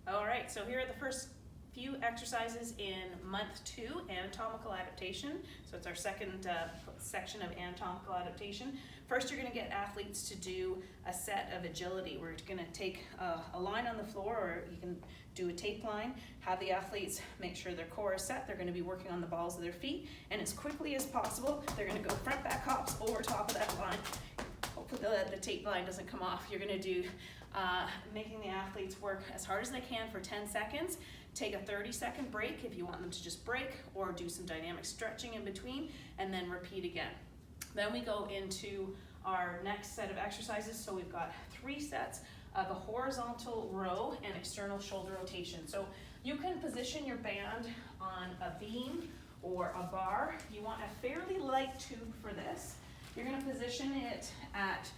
All right, so here are the first few exercises in month 2, Anatomical Adaptation. So it's our second section of Anatomical Adaptation. First, you're going to get athletes to do a set of agility. We're going to take a line on the floor, or you can do a tape line, have the athletes make sure their core is set. They're going to be working on the balls of their feet, and as quickly as possible, they're going to go front back hops over top of that line. Hopefully the tape line doesn't come off. You're going to do making the athletes work as hard as they can for 10 seconds. Take a 30-second break if you want them to just break, or do some dynamic stretching in between, and then repeat again. Then we go into our next set of exercises. So we've got 3 sets of a horizontal row and external shoulder rotation. So you can position your band on a beam or a bar. You want a fairly light tube for this. You're going to position it at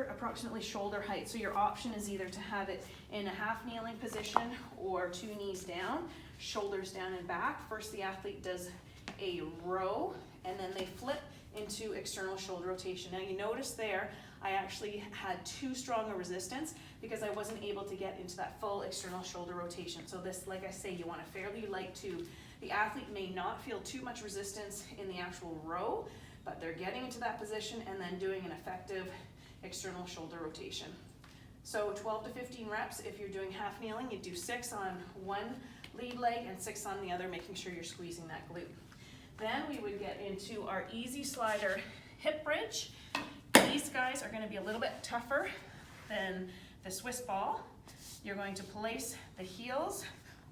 approximately shoulder height. So your option is either to have it in a half kneeling position or 2 knees down, shoulders down and back. First, the athlete does a row, and then they flip into external shoulder rotation. Now you notice there, I actually had too strong a resistance because I wasn't able to get into that full external shoulder rotation. So this, like I say, you want a fairly light tube. The athlete may not feel too much resistance in the actual row, but they're getting into that position and then doing an effective external shoulder rotation. So 12 to 15 reps. If you're doing half kneeling, you do 6 on one lead leg and 6 on the other, making sure you're squeezing that glute. Then we would get into our easy slider hip bridge. These guys are going to be a little bit tougher than the Swiss ball. You're going to place the heels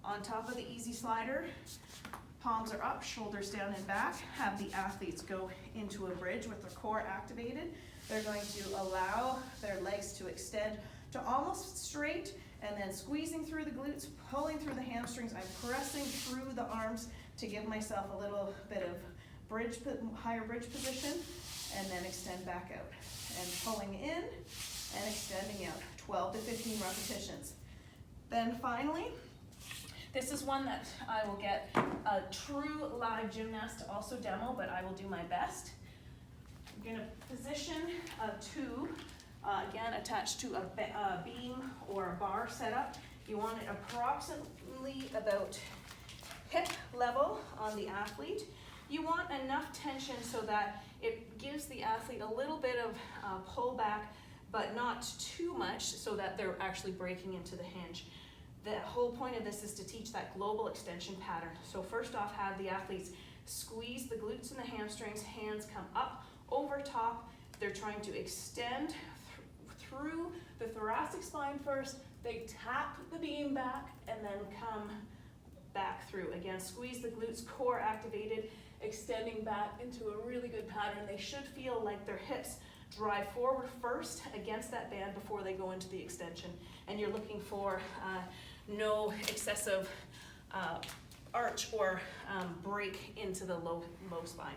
on top of the easy slider. Palms are up, shoulders down and back. Have the athletes go into a bridge with their core activated. They're going to allow their legs to extend to almost straight, and then squeezing through the glutes, pulling through the hamstrings. I'm pressing through the arms to give myself a little bit of higher bridge position, and then extend back out. And pulling in and extending out, 12 to 15 repetitions. Then finally, this is one that I will get a true live gymnast to also demo, but I will do my best. I'm going to position a tube, again attached to a beam or a bar setup. You want it approximately about hip level on the athlete. You want enough tension so that it gives the athlete a little bit of pull back, but not too much so that they're actually breaking into the hinge. The whole point of this is to teach that global extension pattern. So first off, have the athletes squeeze the glutes and the hamstrings, hands come up over top. They're trying to extend through the thoracic spine first. They tap the beam back and then come back through. Again, squeeze the glutes, core activated, extending back into a really good pattern. They should feel like their hips drive forward first against that band before they go into the extension. And you're looking for no excessive arch or break into the low spine.